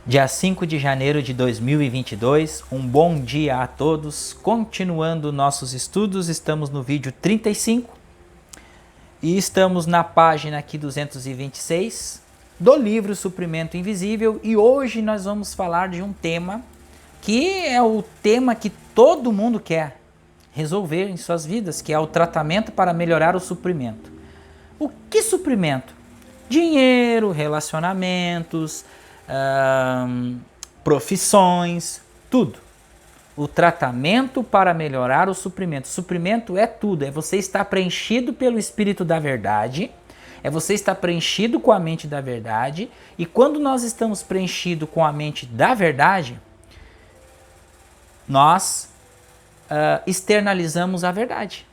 Dia 5 de janeiro de 2022, um bom dia a todos. Continuando nossos estudos, estamos no vídeo 35 e estamos na página aqui 226 do livro Suprimento Invisível, e hoje nós vamos falar de um tema que é o tema que todo mundo quer resolver em suas vidas, que é o tratamento para melhorar o suprimento. O que suprimento? Dinheiro, relacionamentos, profissões, tudo. O tratamento para melhorar o suprimento. Suprimento é tudo, é você estar preenchido pelo Espírito da Verdade, é você estar preenchido com a mente da verdade, e quando nós estamos preenchidos com a mente da verdade, nós externalizamos a verdade.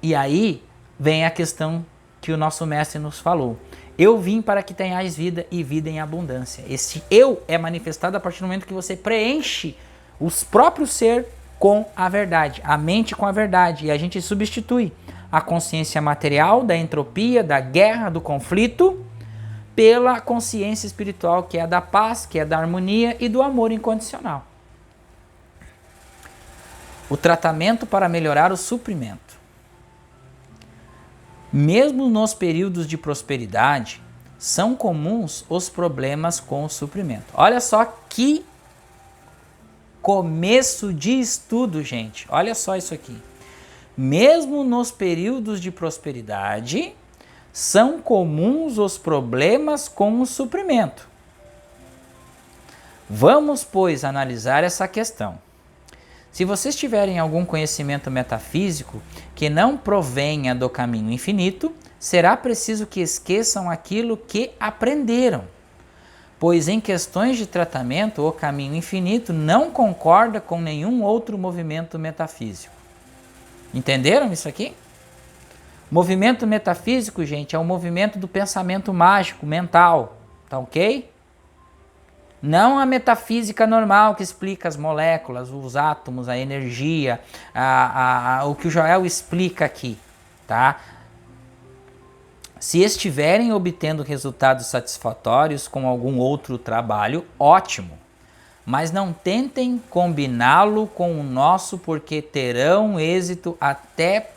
E aí vem a questão que o nosso mestre nos falou. Eu vim para que tenhais vida e vida em abundância. Esse eu é manifestado a partir do momento que você preenche os próprios ser com a verdade, a mente com a verdade. E a gente substitui a consciência material da entropia, da guerra, do conflito, pela consciência espiritual, que é da paz, que é da harmonia e do amor incondicional. O tratamento para melhorar o suprimento. Mesmo nos períodos de prosperidade, são comuns os problemas com o suprimento. Olha só que começo de estudo, gente. Olha só isso aqui. Mesmo nos períodos de prosperidade, são comuns os problemas com o suprimento. Vamos, pois, analisar essa questão. Se vocês tiverem algum conhecimento metafísico que não provenha do caminho infinito, será preciso que esqueçam aquilo que aprenderam, pois em questões de tratamento, o caminho infinito não concorda com nenhum outro movimento metafísico. Entenderam isso aqui? Movimento metafísico, gente, é o movimento do pensamento mágico, mental, tá ok? Não a metafísica normal que explica as moléculas, os átomos, a energia, o que o Joel explica aqui, tá? Se estiverem obtendo resultados satisfatórios com algum outro trabalho, ótimo. Mas não tentem combiná-lo com o nosso, porque terão êxito até...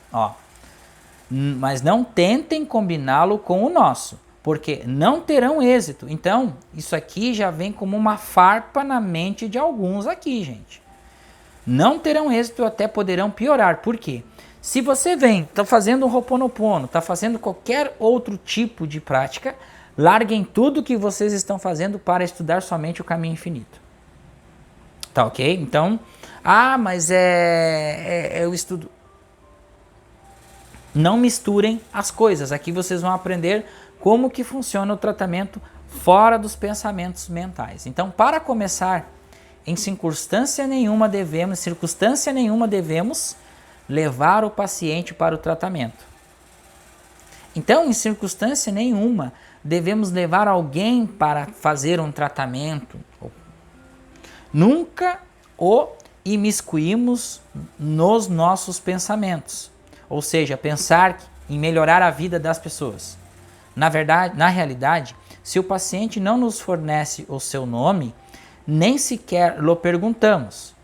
Mas não tentem combiná-lo com o nosso, porque não terão êxito. Então, isso aqui já vem como uma farpa na mente de alguns aqui, gente. Não terão êxito, até poderão piorar. Por quê? Se você está fazendo um Ho'oponopono, está fazendo qualquer outro tipo de prática, larguem tudo que vocês estão fazendo para estudar somente o caminho infinito. Tá ok? Então, mas eu estudo. Não misturem as coisas. Aqui vocês vão aprender como que funciona o tratamento fora dos pensamentos mentais. Então, para começar, em circunstância nenhuma devemos levar o paciente para o tratamento. Então, em circunstância nenhuma, devemos levar alguém para fazer um tratamento. Nunca o imiscuímos nos nossos pensamentos. Ou seja, pensar em melhorar a vida das pessoas. Na realidade, se o paciente não nos fornece o seu nome, nem sequer lhe perguntamos.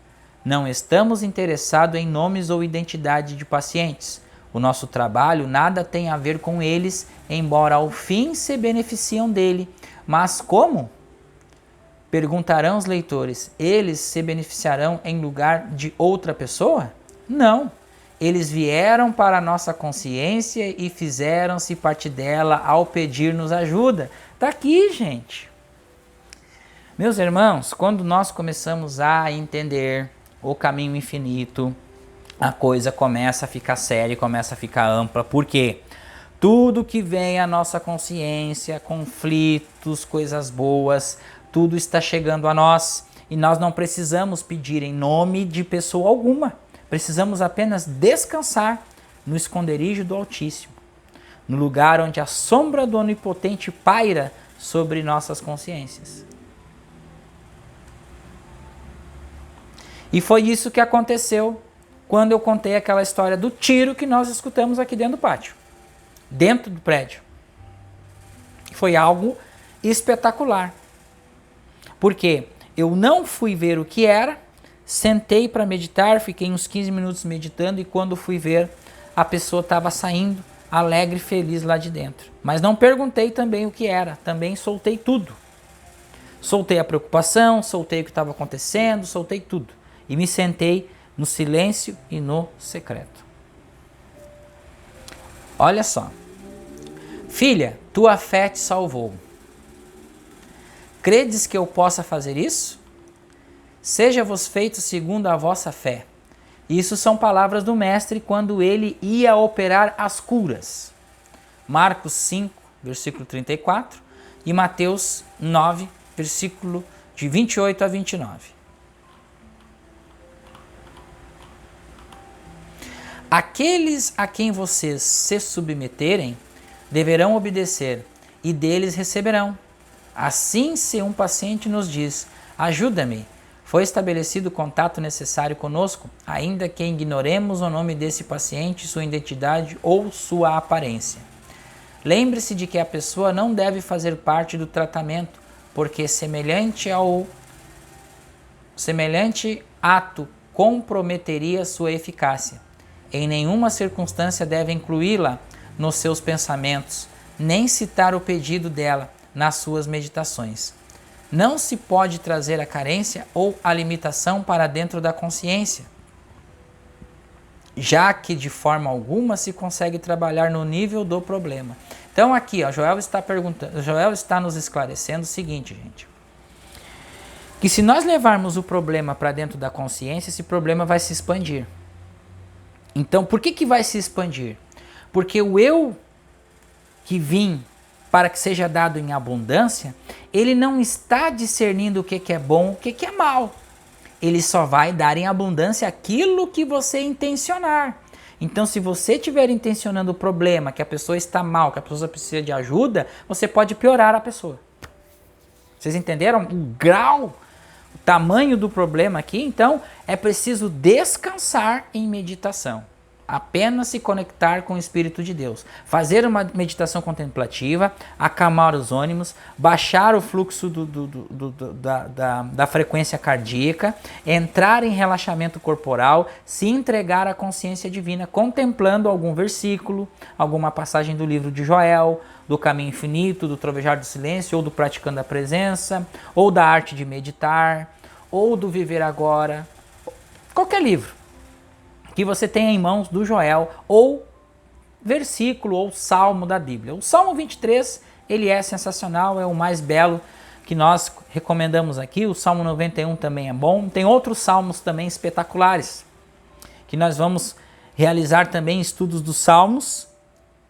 Não estamos interessados em nomes ou identidade de pacientes. O nosso trabalho nada tem a ver com eles, embora ao fim se beneficiam dele. Mas como? Perguntarão os leitores, eles se beneficiarão em lugar de outra pessoa? Não. Eles vieram para a nossa consciência e fizeram-se parte dela ao pedir-nos ajuda. Está aqui, gente. Meus irmãos, quando nós começamos a entender o caminho infinito, a coisa começa a ficar séria, começa a ficar ampla. Por quê? Tudo que vem à nossa consciência, conflitos, coisas boas, tudo está chegando a nós. E nós não precisamos pedir em nome de pessoa alguma. Precisamos apenas descansar no esconderijo do Altíssimo, no lugar onde a sombra do Onipotente paira sobre nossas consciências. E foi isso que aconteceu quando eu contei aquela história do tiro que nós escutamos aqui dentro do pátio, dentro do prédio. Foi algo espetacular. Porque eu não fui ver o que era, sentei para meditar, fiquei uns 15 minutos meditando e quando fui ver, a pessoa estava saindo alegre e feliz lá de dentro. Mas não perguntei também o que era, também soltei tudo. Soltei a preocupação, soltei o que estava acontecendo, soltei tudo. E me sentei no silêncio e no secreto. Olha só. Filha, tua fé te salvou. Credes que eu possa fazer isso? Seja-vos feito segundo a vossa fé. Isso são palavras do mestre quando ele ia operar as curas. Marcos 5, versículo 34 e Mateus 9, versículo de 28 a 29. Aqueles a quem vocês se submeterem deverão obedecer e deles receberão. Assim, se um paciente nos diz, ajuda-me, foi estabelecido o contato necessário conosco, ainda que ignoremos o nome desse paciente, sua identidade ou sua aparência. Lembre-se de que a pessoa não deve fazer parte do tratamento, porque semelhante ato comprometeria sua eficácia. Em nenhuma circunstância deve incluí-la nos seus pensamentos, nem citar o pedido dela nas suas meditações. Não se pode trazer a carência ou a limitação para dentro da consciência, já que de forma alguma se consegue trabalhar no nível do problema. Então aqui, ó, Joel está nos esclarecendo o seguinte, gente. Que se nós levarmos o problema para dentro da consciência, esse problema vai se expandir. Então, por que vai se expandir? Porque o eu que vim para que seja dado em abundância, ele não está discernindo o que é bom, o que é mal. Ele só vai dar em abundância aquilo que você intencionar. Então, se você estiver intencionando o problema, que a pessoa está mal, que a pessoa precisa de ajuda, você pode piorar a pessoa. Vocês entenderam o grau, o tamanho do problema aqui? Então, é preciso descansar em meditação. Apenas se conectar com o Espírito de Deus. Fazer uma meditação contemplativa, acalmar os ânimos, baixar o fluxo da frequência cardíaca, entrar em relaxamento corporal, se entregar à consciência divina, contemplando algum versículo, alguma passagem do livro de Joel, do Caminho Infinito, do Trovejar do Silêncio, ou do Praticando a Presença, ou da Arte de Meditar, ou do Viver Agora. Qualquer livro que você tenha em mãos do Joel, ou versículo, ou salmo da Bíblia. O Salmo 23, ele é sensacional, é o mais belo que nós recomendamos aqui. O Salmo 91 também é bom. Tem outros salmos também espetaculares, que nós vamos realizar também estudos dos salmos,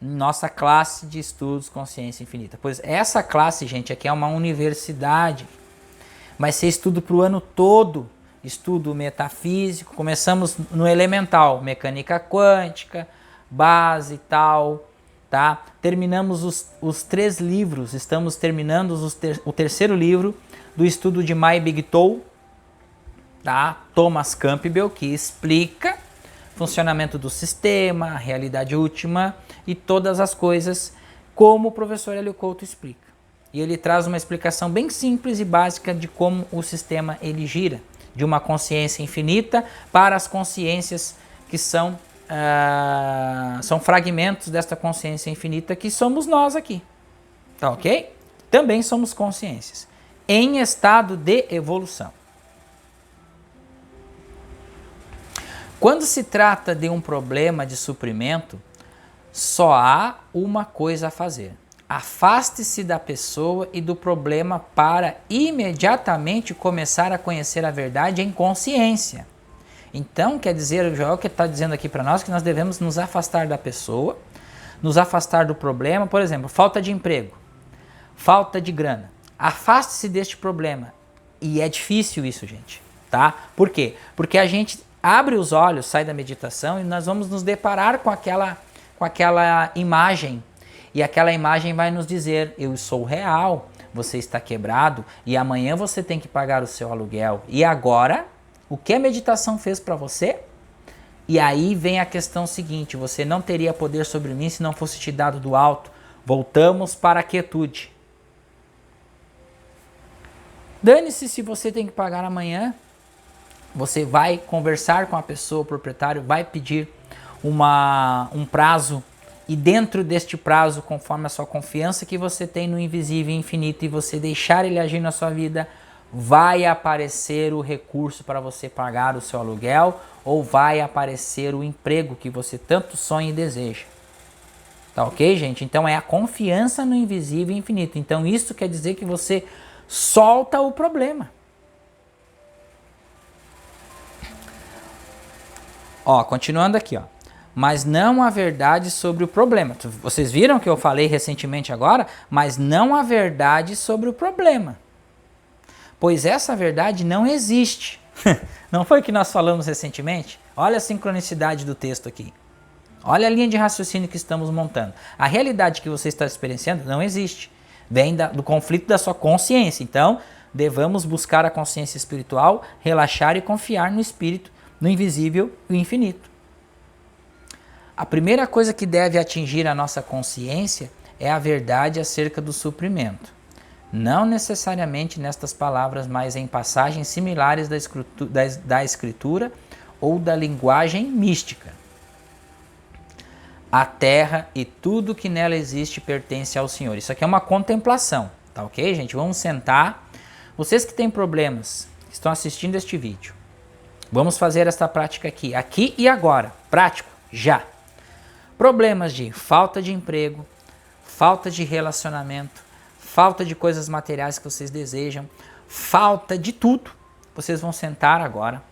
em nossa classe de estudos Consciência Infinita. Pois essa classe, gente, aqui é uma universidade, vai ser estudo para o ano todo. Estudo metafísico, começamos no elemental, mecânica quântica, base e tal, tá? Terminamos os 3 livros, estamos terminando o terceiro livro do estudo de Mai-Big-Tol, tá? Thomas Campbell, que explica o funcionamento do sistema, a realidade última e todas as coisas como o professor Hélio Couto explica. E ele traz uma explicação bem simples e básica de como o sistema ele gira. De uma consciência infinita para as consciências que são fragmentos desta consciência infinita que somos nós aqui. Tá ok? Também somos consciências em estado de evolução. Quando se trata de um problema de suprimento, só há uma coisa a fazer. Afaste-se da pessoa e do problema para imediatamente começar a conhecer a verdade em consciência. Então, quer dizer, o Joel que está dizendo aqui para nós que nós devemos nos afastar da pessoa, nos afastar do problema, por exemplo, falta de emprego, falta de grana. Afaste-se deste problema. E é difícil isso, gente, tá? Por quê? Porque a gente abre os olhos, sai da meditação e nós vamos nos deparar com aquela imagem. E aquela imagem vai nos dizer, eu sou real, você está quebrado e amanhã você tem que pagar o seu aluguel. E agora, o que a meditação fez para você? E aí vem a questão seguinte, você não teria poder sobre mim se não fosse te dado do alto. Voltamos para a quietude. Dane-se se você tem que pagar amanhã. Você vai conversar com a pessoa, o proprietário, vai pedir um prazo, e dentro deste prazo, conforme a sua confiança que você tem no invisível e infinito, e você deixar ele agir na sua vida, vai aparecer o recurso para você pagar o seu aluguel, ou vai aparecer o emprego que você tanto sonha e deseja. Tá ok, gente? Então é a confiança no invisível e infinito. Então isso quer dizer que você solta o problema. Ó, continuando aqui, ó. Mas não há verdade sobre o problema. Vocês viram que eu falei recentemente agora? Mas não há verdade sobre o problema. Pois essa verdade não existe. Não foi o que nós falamos recentemente? Olha a sincronicidade do texto aqui. Olha a linha de raciocínio que estamos montando. A realidade que você está experienciando não existe. Vem do conflito da sua consciência. Então, devamos buscar a consciência espiritual, relaxar e confiar no espírito, no invisível e infinito. A primeira coisa que deve atingir a nossa consciência é a verdade acerca do suprimento. Não necessariamente nestas palavras, mas em passagens similares da Escritura ou da linguagem mística. A terra e tudo que nela existe pertence ao Senhor. Isso aqui é uma contemplação, tá ok, gente? Vamos sentar. Vocês que têm problemas, que estão assistindo este vídeo, vamos fazer esta prática aqui e agora. Prático, já. Problemas de falta de emprego, falta de relacionamento, falta de coisas materiais que vocês desejam, falta de tudo. Vocês vão sentar agora,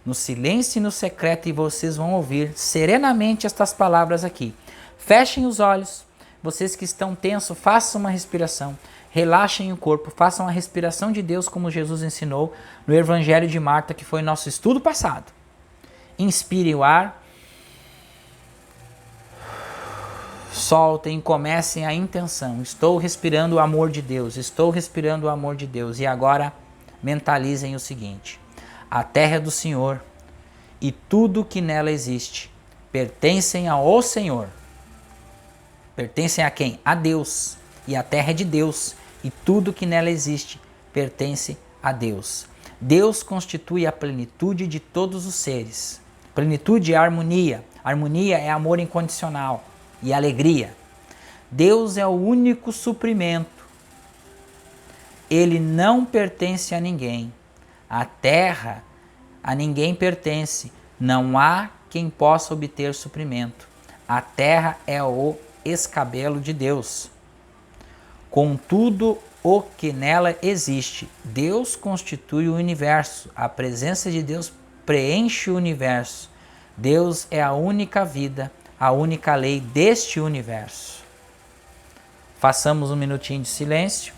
no silêncio e no secreto, e vocês vão ouvir serenamente estas palavras aqui. Fechem os olhos. Vocês que estão tensos, façam uma respiração. Relaxem o corpo, façam a respiração de Deus como Jesus ensinou no Evangelho de Marta, que foi nosso estudo passado. Inspirem o ar. Soltem e comecem a intenção. Estou respirando o amor de Deus, estou respirando o amor de Deus. E agora mentalizem o seguinte: a terra é do Senhor e tudo que nela existe pertencem ao Senhor. Pertencem a quem? A Deus. E a terra é de Deus e tudo que nela existe pertence a Deus. Deus constitui a plenitude de todos os seres. Plenitude é harmonia. Harmonia é amor incondicional e alegria. Deus é o único suprimento. Ele não pertence a ninguém. A terra a ninguém pertence. Não há quem possa obter suprimento. A terra é o escabelo de Deus. Com tudo o que nela existe, Deus constitui o universo. A presença de Deus preenche o universo. Deus é a única vida, a única lei deste universo. Façamos um minutinho de silêncio.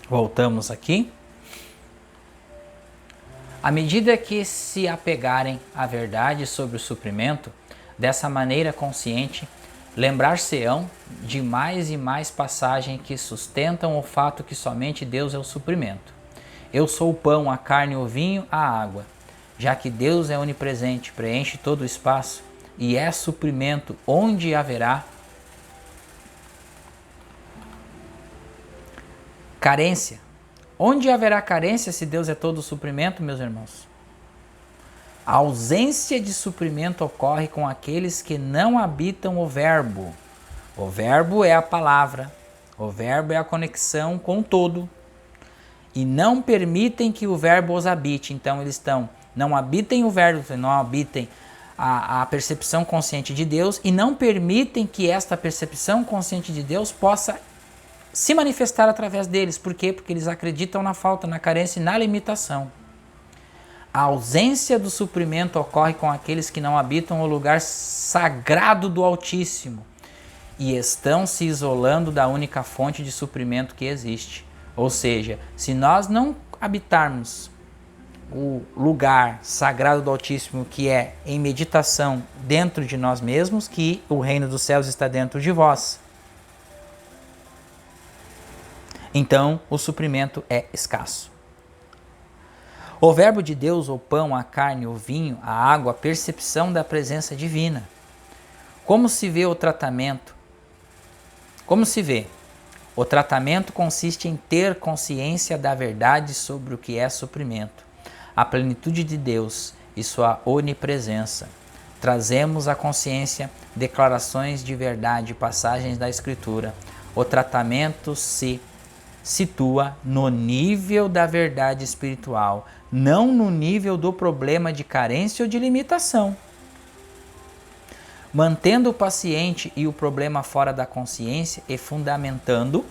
Voltamos aqui. À medida que se apegarem à verdade sobre o suprimento, dessa maneira consciente, lembrar-se-ão de mais e mais passagens que sustentam o fato que somente Deus é o suprimento. Eu sou o pão, a carne, o vinho, a água. Já que Deus é onipresente, preenche todo o espaço, e é suprimento, onde haverá carência? Onde haverá carência se Deus é todo suprimento, meus irmãos? A ausência de suprimento ocorre com aqueles que não habitam o Verbo. O Verbo é a palavra, o Verbo é a conexão com o todo. E não permitem que o Verbo os habite. Então eles não habitem o Verbo, não habitem a percepção consciente de Deus e não permitem que esta percepção consciente de Deus possa se manifestar através deles. Por quê? Porque eles acreditam na falta, na carência e na limitação. A ausência do suprimento ocorre com aqueles que não habitam o lugar sagrado do Altíssimo e estão se isolando da única fonte de suprimento que existe. Ou seja, se nós não habitarmos o lugar sagrado do Altíssimo, que é em meditação dentro de nós mesmos, que o reino dos céus está dentro de vós, então o suprimento é escasso. O Verbo de Deus, o pão, a carne, o vinho, a água, a percepção da presença divina. Como se vê o tratamento? Como se vê? O tratamento consiste em ter consciência da verdade sobre o que é suprimento, a plenitude de Deus e sua onipresença. Trazemos à consciência declarações de verdade, passagens da Escritura. O tratamento se situa no nível da verdade espiritual, não no nível do problema de carência ou de limitação. Mantendo o paciente e o problema fora da consciência e fundamentando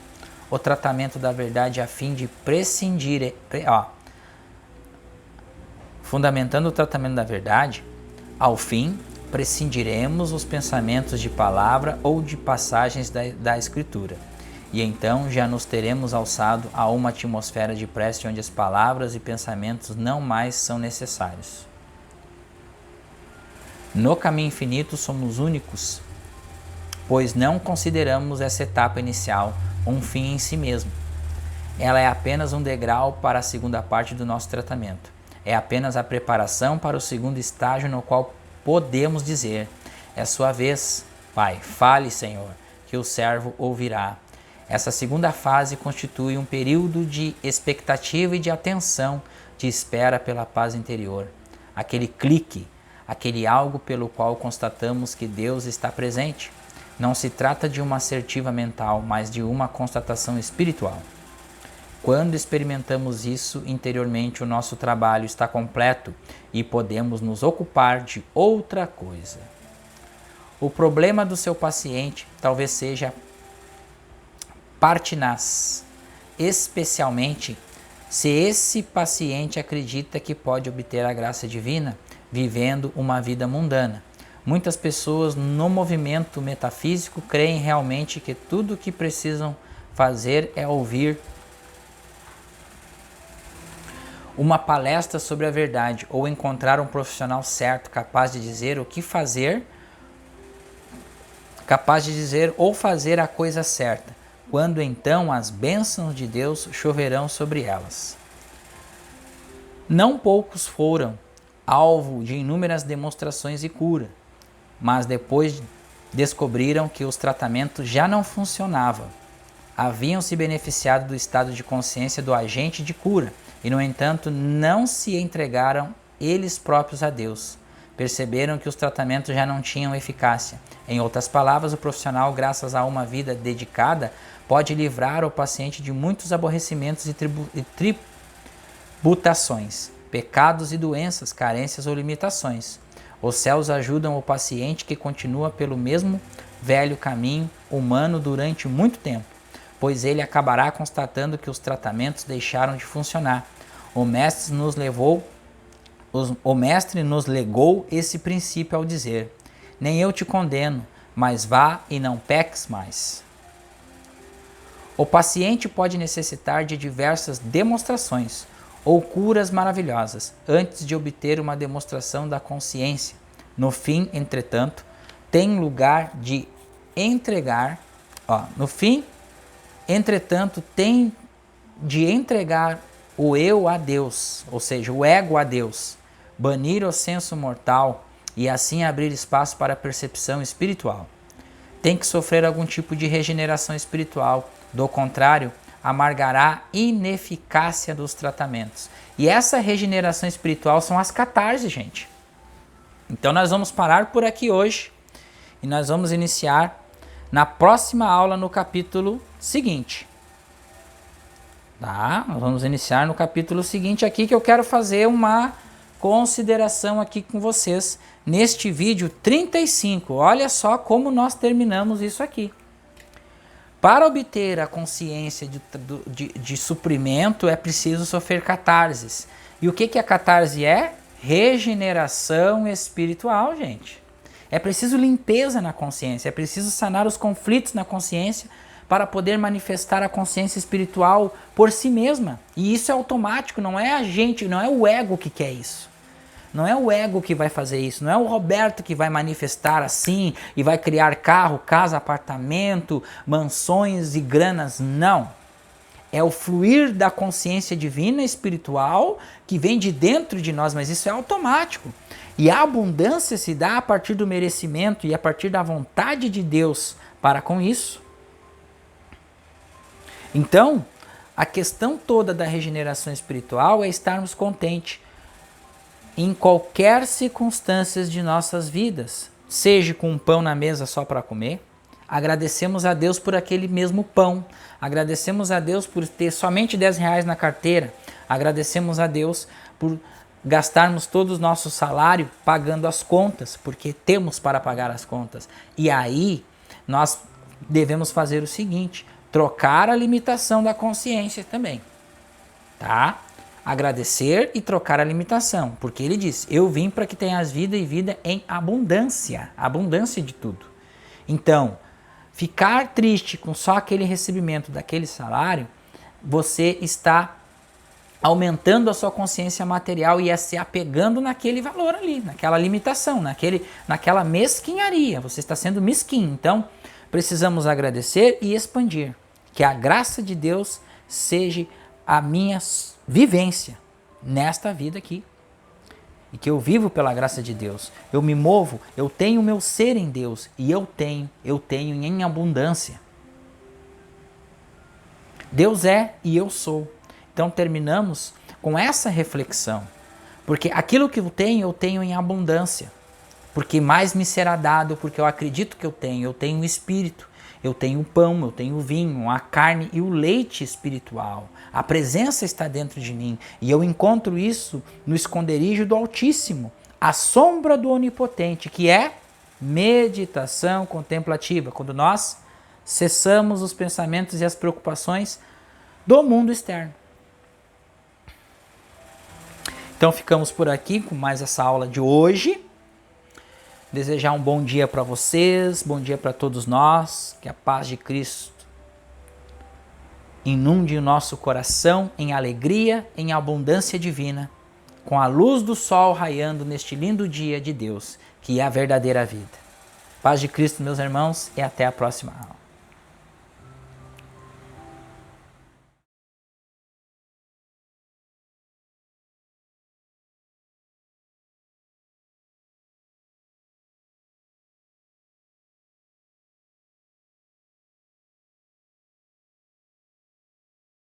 o tratamento da verdade a fim de prescindir, fundamentando o tratamento da verdade, ao fim prescindiremos os pensamentos de palavra ou de passagens da Escritura. E então já nos teremos alçado a uma atmosfera de prece onde as palavras e pensamentos não mais são necessários. No caminho infinito somos únicos, pois não consideramos essa etapa inicial um fim em si mesmo. Ela é apenas um degrau para a segunda parte do nosso tratamento. É apenas a preparação para o segundo estágio no qual podemos dizer: é sua vez, Pai, fale, Senhor, que o servo ouvirá. Essa segunda fase constitui um período de expectativa e de atenção, de espera pela paz interior. Aquele clique, aquele algo pelo qual constatamos que Deus está presente. Não se trata de uma assertiva mental, mas de uma constatação espiritual. Quando experimentamos isso interiormente, o nosso trabalho está completo e podemos nos ocupar de outra coisa. O problema do seu paciente talvez seja pertinaz, especialmente se esse paciente acredita que pode obter a graça divina vivendo uma vida mundana. Muitas pessoas no movimento metafísico creem realmente que tudo o que precisam fazer é ouvir uma palestra sobre a verdade ou encontrar um profissional certo capaz de dizer o que fazer, capaz de dizer ou fazer a coisa certa, quando então as bênçãos de Deus choverão sobre elas. Não poucos foram alvo de inúmeras demonstrações e cura, mas depois descobriram que os tratamentos já não funcionavam. Haviam se beneficiado do estado de consciência do agente de cura e, no entanto, não se entregaram eles próprios a Deus. Perceberam que os tratamentos já não tinham eficácia. Em outras palavras, o profissional, graças a uma vida dedicada, pode livrar o paciente de muitos aborrecimentos e tributações, pecados e doenças, carências ou limitações. Os céus ajudam o paciente que continua pelo mesmo velho caminho humano durante muito tempo, pois ele acabará constatando que os tratamentos deixaram de funcionar. O Mestre nos legou esse princípio ao dizer: nem eu te condeno, mas vá e não peques mais. O paciente pode necessitar de diversas demonstrações ou curas maravilhosas antes de obter uma demonstração da consciência. No fim, entretanto, tem lugar de entregar, tem de entregar o eu a Deus, ou seja, o ego a Deus, banir o senso mortal e assim abrir espaço para a percepção espiritual. Tem que sofrer algum tipo de regeneração espiritual, do contrário, amargará a ineficácia dos tratamentos. E essa regeneração espiritual são as catarses, gente. Então nós vamos parar por aqui hoje e nós vamos iniciar na próxima aula no capítulo seguinte. Tá? Nós vamos iniciar no capítulo seguinte aqui, que eu quero fazer uma consideração aqui com vocês neste vídeo 35. Olha só como nós terminamos isso aqui. Para obter a consciência de suprimento é preciso sofrer catarses. E o que a catarse é? Regeneração espiritual, gente. É preciso limpeza na consciência, é preciso sanar os conflitos na consciência para poder manifestar a consciência espiritual por si mesma. E isso é automático, não é a gente, não é o ego que quer isso. Não é o ego que vai fazer isso, não é o Roberto que vai manifestar assim e vai criar carro, casa, apartamento, mansões e granas, não. É o fluir da consciência divina espiritual que vem de dentro de nós, mas isso é automático. E a abundância se dá a partir do merecimento e a partir da vontade de Deus para com isso. Então, a questão toda da regeneração espiritual é estarmos contentes em qualquer circunstância de nossas vidas, seja com um pão na mesa só para comer, agradecemos a Deus por aquele mesmo pão, agradecemos a Deus por ter somente R$10 na carteira, agradecemos a Deus por gastarmos todo o nosso salário pagando as contas, porque temos para pagar as contas. E aí nós devemos fazer o seguinte: trocar a limitação da consciência também, tá? Agradecer e trocar a limitação, porque ele diz, eu vim para que tenhas vida e vida em abundância, abundância de tudo. Então, ficar triste com só aquele recebimento daquele salário, você está aumentando a sua consciência material e se apegando naquele valor ali, naquela limitação, naquela mesquinharia, você está sendo mesquinho. Então, precisamos agradecer e expandir. Que a graça de Deus seja a minha vivência nesta vida aqui. E que eu vivo pela graça de Deus. Eu me movo, eu tenho o meu ser em Deus. E eu tenho em abundância. Deus é e eu sou. Então terminamos com essa reflexão. Porque aquilo que eu tenho em abundância. Porque mais me será dado, porque eu acredito que eu tenho o Espírito. Eu tenho o pão, eu tenho o vinho, a carne e o leite espiritual. A presença está dentro de mim e eu encontro isso no esconderijo do Altíssimo, a sombra do Onipotente, que é meditação contemplativa, quando nós cessamos os pensamentos e as preocupações do mundo externo. Então ficamos por aqui com mais essa aula de hoje. Desejar um bom dia para vocês, bom dia para todos nós, que a paz de Cristo inunde o nosso coração em alegria, em abundância divina, com a luz do sol raiando neste lindo dia de Deus, que é a verdadeira vida. Paz de Cristo, meus irmãos, e até a próxima aula.